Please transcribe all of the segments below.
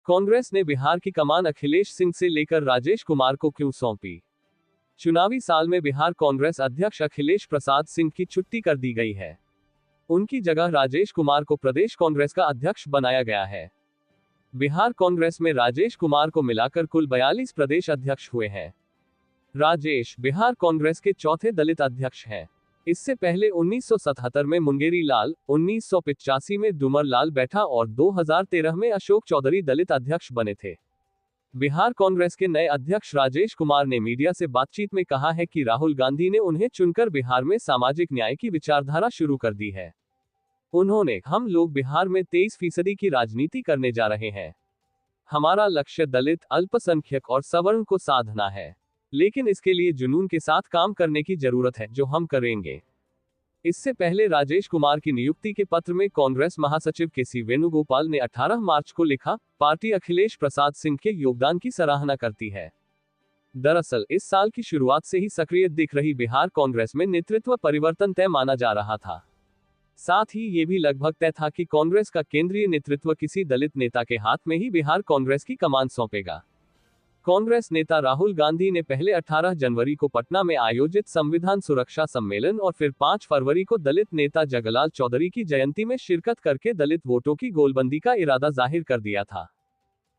कांग्रेस ने बिहार की कमान अखिलेश सिंह से लेकर राजेश कुमार को क्यों सौंपी? चुनावी साल में बिहार कांग्रेस अध्यक्ष अखिलेश प्रसाद सिंह की छुट्टी कर दी गई है। उनकी जगह राजेश कुमार को प्रदेश कांग्रेस का अध्यक्ष बनाया गया है। बिहार कांग्रेस में राजेश कुमार को मिलाकर कुल 42 प्रदेश अध्यक्ष हुए हैं। राजेश बिहार कांग्रेस के चौथे दलित अध्यक्ष हैं। इससे पहले 1977 में मुंगेरी लाल, 1985 में डूमर लाल बैठा और 2013 में अशोक चौधरी दलित अध्यक्ष बने थे। बिहार कांग्रेस के नए अध्यक्ष राजेश कुमार ने मीडिया से बातचीत में कहा है कि राहुल गांधी ने उन्हें चुनकर बिहार में सामाजिक न्याय की विचारधारा शुरू कर दी है। उन्होंने, हम लोग बिहार में 23% की राजनीति करने जा रहे हैं। हमारा लक्ष्य दलित, अल्पसंख्यक और सवर्ण को साधना है, लेकिन इसके लिए जुनून के साथ काम करने की जरूरत है, जो हम करेंगे। इससे पहले राजेश कुमार की नियुक्ति के पत्र में कांग्रेस महासचिव केसी वेणुगोपाल ने 18 मार्च को लिखा, पार्टी अखिलेश प्रसाद सिंह के योगदान की सराहना करती है। दरअसल इस साल की शुरुआत से ही सक्रिय दिख रही बिहार कांग्रेस में नेतृत्व परिवर्तन तय माना जा रहा था। साथ ही ये भी लगभग तय था कि कांग्रेस का केंद्रीय नेतृत्व किसी दलित नेता के हाथ में ही बिहार कांग्रेस की कमान सौंपेगा। कांग्रेस नेता राहुल गांधी ने पहले 18 जनवरी को पटना में आयोजित संविधान सुरक्षा सम्मेलन और फिर 5 फरवरी को दलित नेता जगलाल चौधरी की जयंती में शिरकत करके दलित वोटों की गोलबंदी का इरादा जाहिर कर दिया था।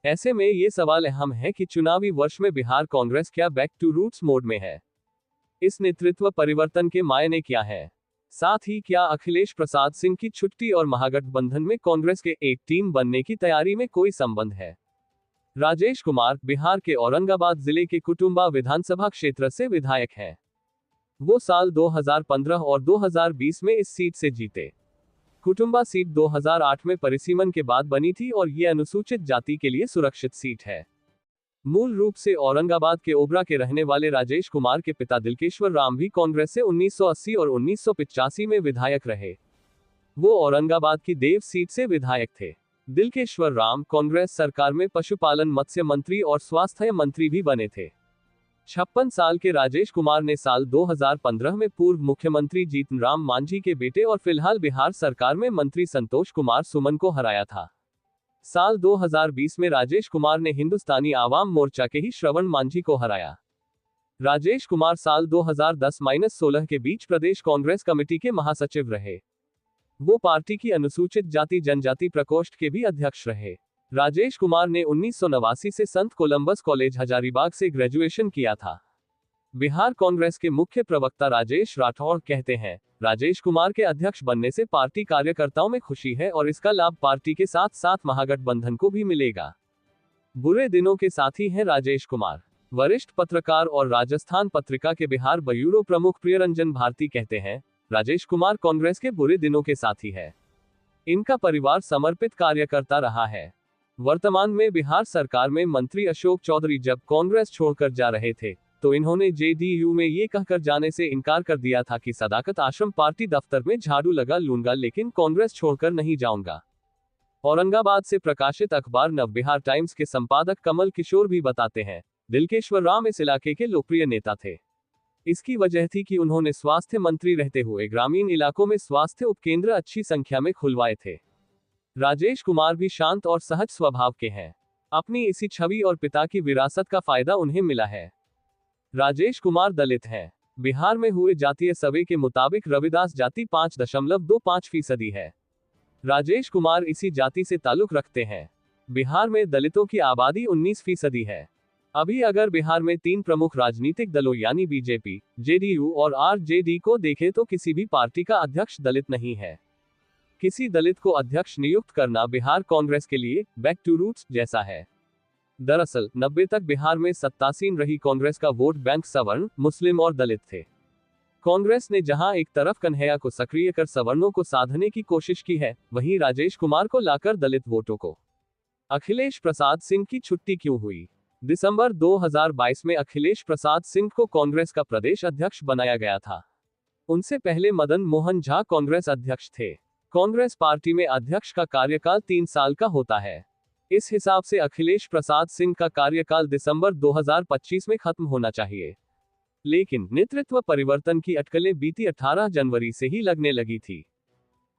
ऐसे में ये सवाल अहम है कि चुनावी वर्ष में बिहार कांग्रेस क्या बैक टू रूट्स मोड में है? इस नेतृत्व परिवर्तन के मायने क्या है? साथ ही क्या अखिलेश प्रसाद सिंह की छुट्टी और महागठबंधन में कांग्रेस के एक टीम बनने की तैयारी में कोई संबंध है? राजेश कुमार बिहार के औरंगाबाद जिले के कुटुंबा विधानसभा क्षेत्र से विधायक हैं। वो साल 2015 और 2020 में इस सीट से जीते। कुटुंबा सीट 2008 में परिसीमन के बाद बनी थी और ये अनुसूचित जाति के लिए सुरक्षित सीट है। मूल रूप से औरंगाबाद के ओबरा के रहने वाले राजेश कुमार के पिता दिलकेश्वर राम भी कांग्रेस से 1980 और 1985 में विधायक रहे। वो औरंगाबाद की देव सीट से विधायक थे। दिलकेश्वर राम कांग्रेस सरकार में पशुपालन, मत्स्य मंत्री और स्वास्थ्य मंत्री भी बने थे। 56 साल के राजेश कुमार ने साल 2015 में पूर्व मुख्यमंत्री जीतन राम मांझी के बेटे और फिलहाल बिहार सरकार में मंत्री संतोष कुमार सुमन को हराया था। साल 2020 में राजेश कुमार ने हिंदुस्तानी आवाम मोर्चा के ही श्रवण मांझी को हराया। राजेश कुमार साल 2010-16 के बीच प्रदेश कांग्रेस कमेटी के महासचिव रहे। वो पार्टी की अनुसूचित जाति जनजाति प्रकोष्ठ के भी अध्यक्ष रहे। राजेश कुमार ने 1989 से संत कोलंबस कॉलेज हजारीबाग से ग्रेजुएशन किया था। बिहार कांग्रेस के मुख्य प्रवक्ता राजेश राठौड़ कहते हैं, राजेश कुमार के अध्यक्ष बनने से पार्टी कार्यकर्ताओं में खुशी है और इसका लाभ पार्टी के साथ साथ महागठबंधन को भी मिलेगा। बुरे दिनों के साथी हैं राजेश कुमार। वरिष्ठ पत्रकार और राजस्थान पत्रिका के बिहार ब्यूरो प्रमुख प्रियरंजन भारती कहते हैं, राजेश कुमार कांग्रेस के बुरे दिनों के साथी है। इनका परिवार समर्पित कार्यकर्ता रहा है। वर्तमान में बिहार सरकार में मंत्री अशोक चौधरी जब कांग्रेस छोड़कर जा रहे थे, तो इन्होंने जेडीयू में ये कहकर जाने से इनकार कर दिया था कि सदाकत आश्रम पार्टी दफ्तर में झाड़ू लगा लूंगा, लेकिन कांग्रेस छोड़कर नहीं जाऊंगा। औरंगाबाद से प्रकाशित अखबार नवबिहार टाइम्स के संपादक कमल किशोर भी बताते हैं, दिलकेश्वर राम इस इलाके के लोकप्रिय नेता थे। इसकी वजह थी कि उन्होंने स्वास्थ्य मंत्री रहते हुए ग्रामीण इलाकों में स्वास्थ्य उपकेंद्र अच्छी संख्या में खुलवाए थे। राजेश कुमार भी शांत और सहज स्वभाव के हैं। अपनी इसी छवि और पिता की विरासत का फायदा उन्हें मिला है। राजेश कुमार दलित हैं। बिहार में हुए जातीय सर्वे के मुताबिक रविदास जाति 5.25% है। राजेश कुमार इसी जाति से ताल्लुक रखते हैं। बिहार में दलितों की आबादी 19% है। अभी अगर बिहार में 3 प्रमुख राजनीतिक दलों यानी बीजेपी, जेडीयू और आरजेडी को देखें तो किसी भी पार्टी का अध्यक्ष दलित नहीं है। किसी दलित को अध्यक्ष नियुक्त करना बिहार कांग्रेस के लिए बैक टू रूट्स जैसा है। दरअसल 90 तक बिहार में सत्तासीन रही कांग्रेस का वोट बैंक सवर्ण, मुस्लिम और दलित थे। कांग्रेस ने जहां एक तरफ कन्हैया को सक्रिय कर सवर्णों को साधने की कोशिश की है, वहीं राजेश कुमार को लाकर दलित वोटों को। अखिलेश प्रसाद सिंह की छुट्टी क्यों हुई? दिसंबर 2022 में अखिलेश प्रसाद सिंह को कांग्रेस का प्रदेश अध्यक्ष बनाया गया था। उनसे पहले मदन मोहन झा कांग्रेस अध्यक्ष थे। कांग्रेस पार्टी में अध्यक्ष का कार्यकाल 3 साल का होता है। इस हिसाब से अखिलेश प्रसाद सिंह का कार्यकाल दिसंबर 2025 में खत्म होना चाहिए। लेकिन नेतृत्व परिवर्तन की अटकलें बीती 18 जनवरी से ही लगने लगी थी।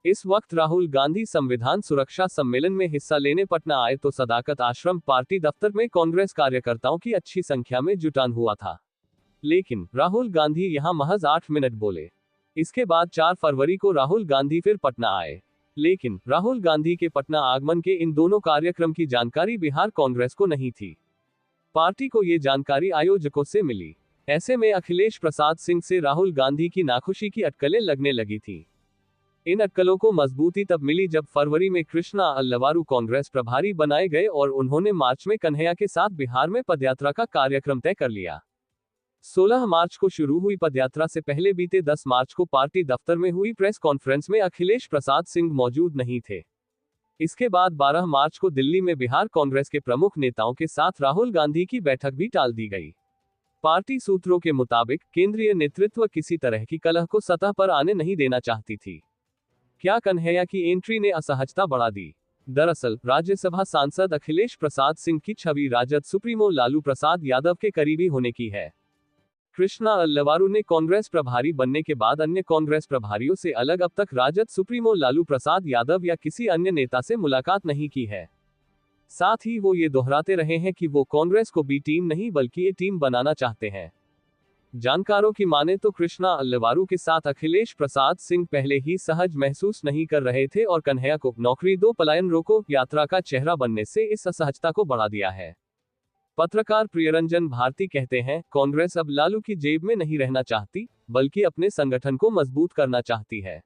इस वक्त राहुल गांधी संविधान सुरक्षा सम्मेलन में हिस्सा लेने पटना आए तो सदाकत आश्रम पार्टी दफ्तर में कांग्रेस कार्यकर्ताओं की अच्छी संख्या में जुटान हुआ था। लेकिन राहुल गांधी यहां महज 8 मिनट बोले। इसके बाद 4 फरवरी को राहुल गांधी फिर पटना आए। लेकिन राहुल गांधी के पटना आगमन के इन दोनों कार्यक्रम की जानकारी बिहार कांग्रेस को नहीं थी। पार्टी को ये जानकारी आयोजकों से मिली। ऐसे में अखिलेश प्रसाद सिंह से राहुल गांधी की नाखुशी की अटकलें लगने लगी थी। इन अटकलों को मजबूती तब मिली जब फरवरी में कृष्णा अल्लवारू कांग्रेस प्रभारी बनाए गए और उन्होंने मार्च में कन्हैया के साथ बिहार में पदयात्रा का कार्यक्रम तय कर लिया। 16 मार्च को शुरू हुई पदयात्रा से पहले बीते 10 मार्च को पार्टी दफ्तर में हुई प्रेस कॉन्फ्रेंस में अखिलेश प्रसाद सिंह मौजूद नहीं थे। इसके बाद 12 मार्च को दिल्ली में बिहार कांग्रेस के प्रमुख नेताओं के साथ राहुल गांधी की बैठक भी टाल दी गई। पार्टी सूत्रों के मुताबिक केंद्रीय नेतृत्व किसी तरह की कलह को सतह पर आने नहीं देना चाहती थी। क्या कन्हैया की एंट्री ने असहजता बढ़ा दी? दरअसल राज्यसभा सांसद अखिलेश प्रसाद सिंह की छवि राजद सुप्रीमो लालू प्रसाद यादव के करीबी होने की है। कृष्णा अल्लवारू ने कांग्रेस प्रभारी बनने के बाद अन्य कांग्रेस प्रभारियों से अलग अब तक राजद सुप्रीमो लालू प्रसाद यादव या किसी अन्य नेता से मुलाकात नहीं की है। साथ ही वो ये दोहराते रहे हैं कि वो कांग्रेस को बी टीम नहीं बल्कि ए टीम बनाना चाहते हैं। जानकारों की माने तो कृष्णा अल्लवारू के साथ अखिलेश प्रसाद सिंह पहले ही सहज महसूस नहीं कर रहे थे और कन्हैया को नौकरी दो पलायन रोको यात्रा का चेहरा बनने से इस असहजता को बढ़ा दिया है। पत्रकार प्रियरंजन भारती कहते हैं, कांग्रेस अब लालू की जेब में नहीं रहना चाहती बल्कि अपने संगठन को मजबूत करना चाहती है।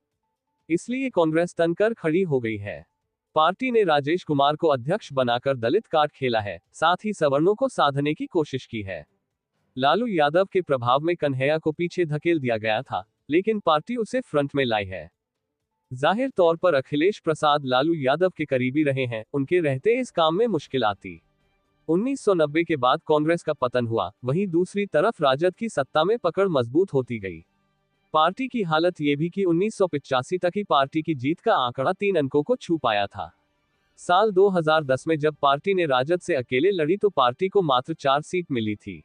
इसलिए कांग्रेस तनकर खड़ी हो गई है। पार्टी ने राजेश कुमार को अध्यक्ष बनाकर दलित कार्ड खेला है, साथ ही सवर्णों को साधने की कोशिश की है। लालू यादव के प्रभाव में कन्हैया को पीछे धकेल दिया गया था, लेकिन पार्टी उसे फ्रंट में लाई है। जाहिर तौर पर अखिलेश प्रसाद लालू यादव के करीबी रहे हैं, उनके रहते इस काम में मुश्किल आती। 1990 के बाद कांग्रेस का पतन हुआ, वहीं दूसरी तरफ राजद की सत्ता में पकड़ मजबूत होती गई। पार्टी की हालत ये भी कि 1985 तक ही पार्टी की जीत का आंकड़ा 3 अंकों को छू पाया था। साल 2010 में जब पार्टी ने राजद से अकेले लड़ी तो पार्टी को मात्र 4 सीट मिली थी।